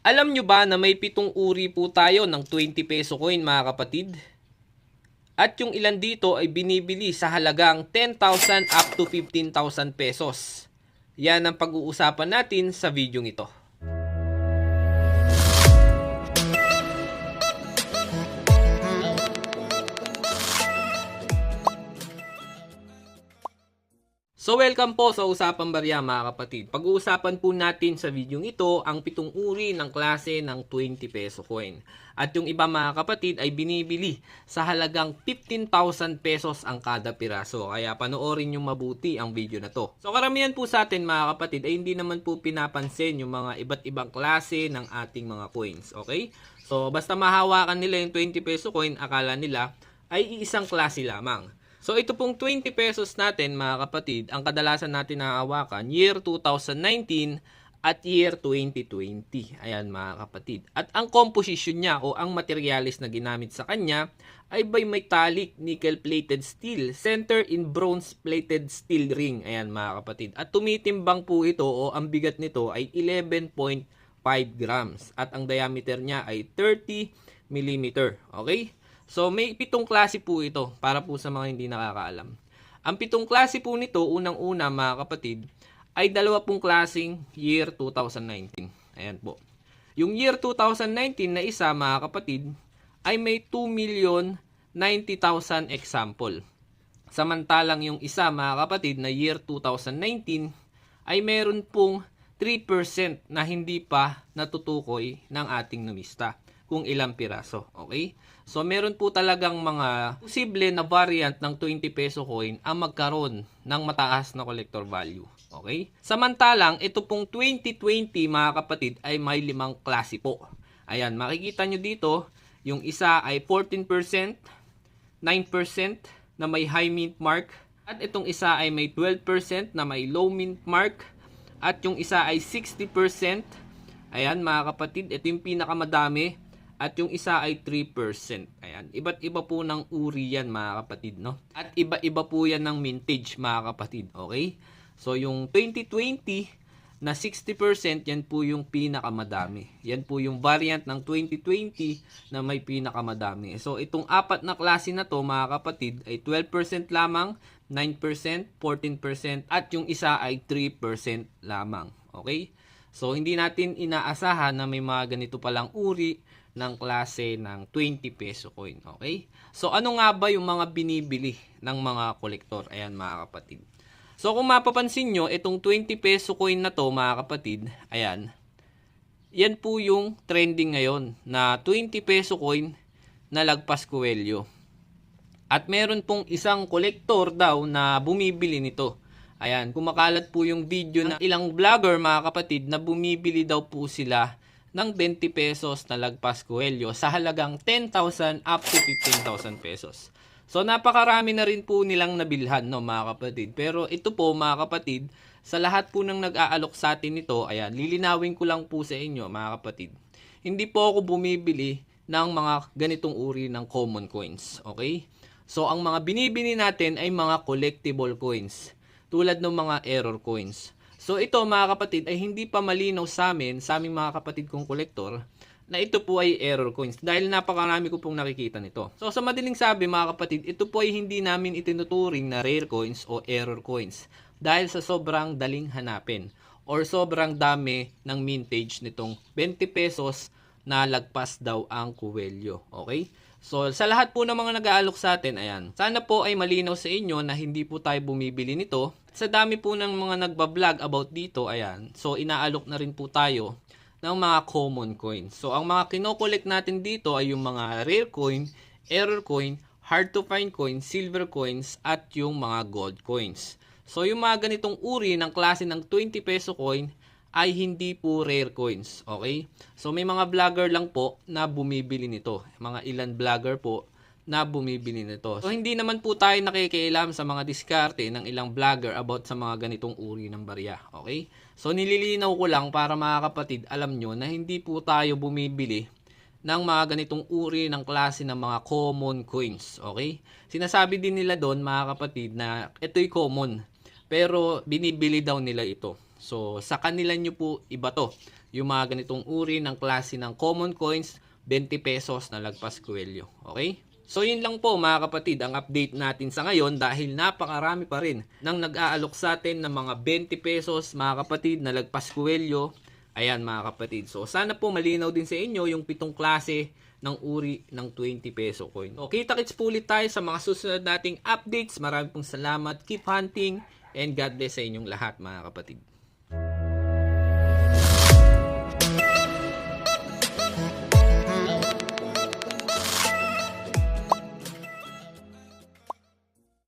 Alam nyo ba na may 7 uri po tayo ng 20 peso coin mga kapatid? At yung ilan dito ay binibili sa halagang 10,000 up to 15,000 pesos. Yan ang pag-uusapan natin sa video ito. So welcome po sa Usapang Barya mga kapatid. Pag-uusapan po natin sa video ito ang 7 uri ng klase ng 20 peso coin. At yung iba mga kapatid ay binibili sa halagang 15,000 pesos ang kada piraso. Kaya panoorin nyo mabuti ang video na to. So karamihan po sa atin mga kapatid ay hindi naman po pinapansin yung mga iba't ibang klase ng ating mga coins. Okay? So basta mahawakan nila yung 20 peso coin, akala nila ay iisang klase lamang. So ito pong 20 pesos natin mga kapatid, ang kadalasan natin nahawakan year 2019 at year 2020. Ayan mga kapatid. At ang composition niya o ang materialis na ginamit sa kanya ay bimetallic nickel-plated steel center in bronze-plated steel ring. Ayan mga kapatid. At tumitimbang po ito o ang bigat nito ay 11.5 grams. At ang diameter niya ay 30 mm. Okay? So, may 7 klase po ito para po sa mga hindi nakakaalam. Ang 7 klase po nito, unang-una mga kapatid, ay 2 klaseng year 2019. Ayan po. Yung year 2019 na isa mga kapatid, ay may 2,090,000 example. Samantalang yung isa mga kapatid na year 2019, ay meron pong 3% na hindi pa natutukoy ng ating numista kung ilang piraso. Okay? So, meron po talagang mga posible na variant ng 20 peso coin ang magkaroon ng mataas na collector value. Okay? Samantalang, ito pong 2020 mga kapatid ay may 5 klase po. Ayan, makikita nyo dito, yung isa ay 14%, 9% na may high mint mark, at itong isa ay may 12% na may low mint mark, at yung isa ay 60%. Ayan mga kapatid, ito yung pinakamadami. At yung isa ay 3%. Ayan. Iba't iba po ng uri yan mga kapatid. No? At iba-iba po yan ng mintage mga kapatid. Okay? So yung 2020 na 60% yan po yung pinakamadami. Yan po yung variant ng 2020 na may pinakamadami. So itong 4 na klase na to mga kapatid ay 12% lamang, 9%, 14% at yung isa ay 3% lamang. Okay? So hindi natin inaasahan na may mga ganito palang uri ng klase ng 20 peso coin. Okay? So, ano nga ba yung mga binibili ng mga kolektor? Ayan, mga kapatid. So, kung mapapansin nyo, itong 20 peso coin na to, mga kapatid, ayan, yan po yung trending ngayon na 20 peso coin na lagpas Coelho. At meron pong isang kolektor daw na bumibili nito. Ayan, kumakalat po yung video ng ilang vlogger, mga kapatid, na bumibili daw po sila ng 20 pesos na lagpas Coelho sa halagang 10,000 up to 15,000 pesos. So, napakarami na rin po nilang nabilhan, no, mga kapatid. Pero ito po, mga kapatid, sa lahat po ng nag-aalok sa atin nito, ayan, lilinawin ko lang po sa inyo, mga kapatid. Hindi po ako bumibili ng mga ganitong uri ng common coins. Okay? So, ang mga binibili natin ay mga collectible coins. Tulad ng mga error coins. So ito mga kapatid ay hindi pa malinaw sa amin, sa aming mga kapatid kong kolektor, na ito po ay error coins dahil napakarami ko pong nakikita nito. So sa madaling sabi mga kapatid, ito po ay hindi namin itinuturing na rare coins o error coins dahil sa sobrang daling hanapin or sobrang dami ng mintage nitong 20 pesos na lagpas daw ang Coelho. Okay? So, sa lahat po ng mga nag-aalok sa atin, ayan. Sana po ay malinaw sa inyo na hindi po tayo bumibili nito. Sa dami po ng mga nagbablog about dito, ayan. So, inaalok na rin po tayo ng mga common coins. So, ang mga kinokolekt natin dito ay yung mga rare coin, error coin, hard to find coin, silver coins, at yung mga gold coins. So, yung mga ganitong uri ng klase ng 20 peso coin ay hindi po rare coins. Okay? So, may mga vlogger lang po na bumibili nito. Mga ilan vlogger po na bumibili nito. So, hindi naman po tayo nakikialam sa mga diskarte ng ilang vlogger about sa mga ganitong uri ng barya. Okay? So, nililinaw ko lang para mga kapatid, alam nyo na hindi po tayo bumibili ng mga ganitong uri ng klase ng mga common coins. Okay? Sinasabi din nila doon mga kapatid na ito'y common. Pero binibili daw nila ito. So, sa kanila nyo po iba to. yung mga ganitong uri ng klase ng common coins, 20 pesos na lagpas Kuwelyo. Okay? So yun lang po mga kapatid ang update natin sa ngayon dahil napakarami pa rin nang nag-aalok sa atin ng mga 20 pesos mga kapatid na lagpas Kuwelyo. Ayan mga kapatid. So sana po malinaw din sa inyo yung 7 klase ng uri ng 20 peso coin. So kita-kits po ulit tayo sa mga susunod nating updates. Maraming pong salamat. Keep hunting and God bless sa inyong lahat mga kapatid.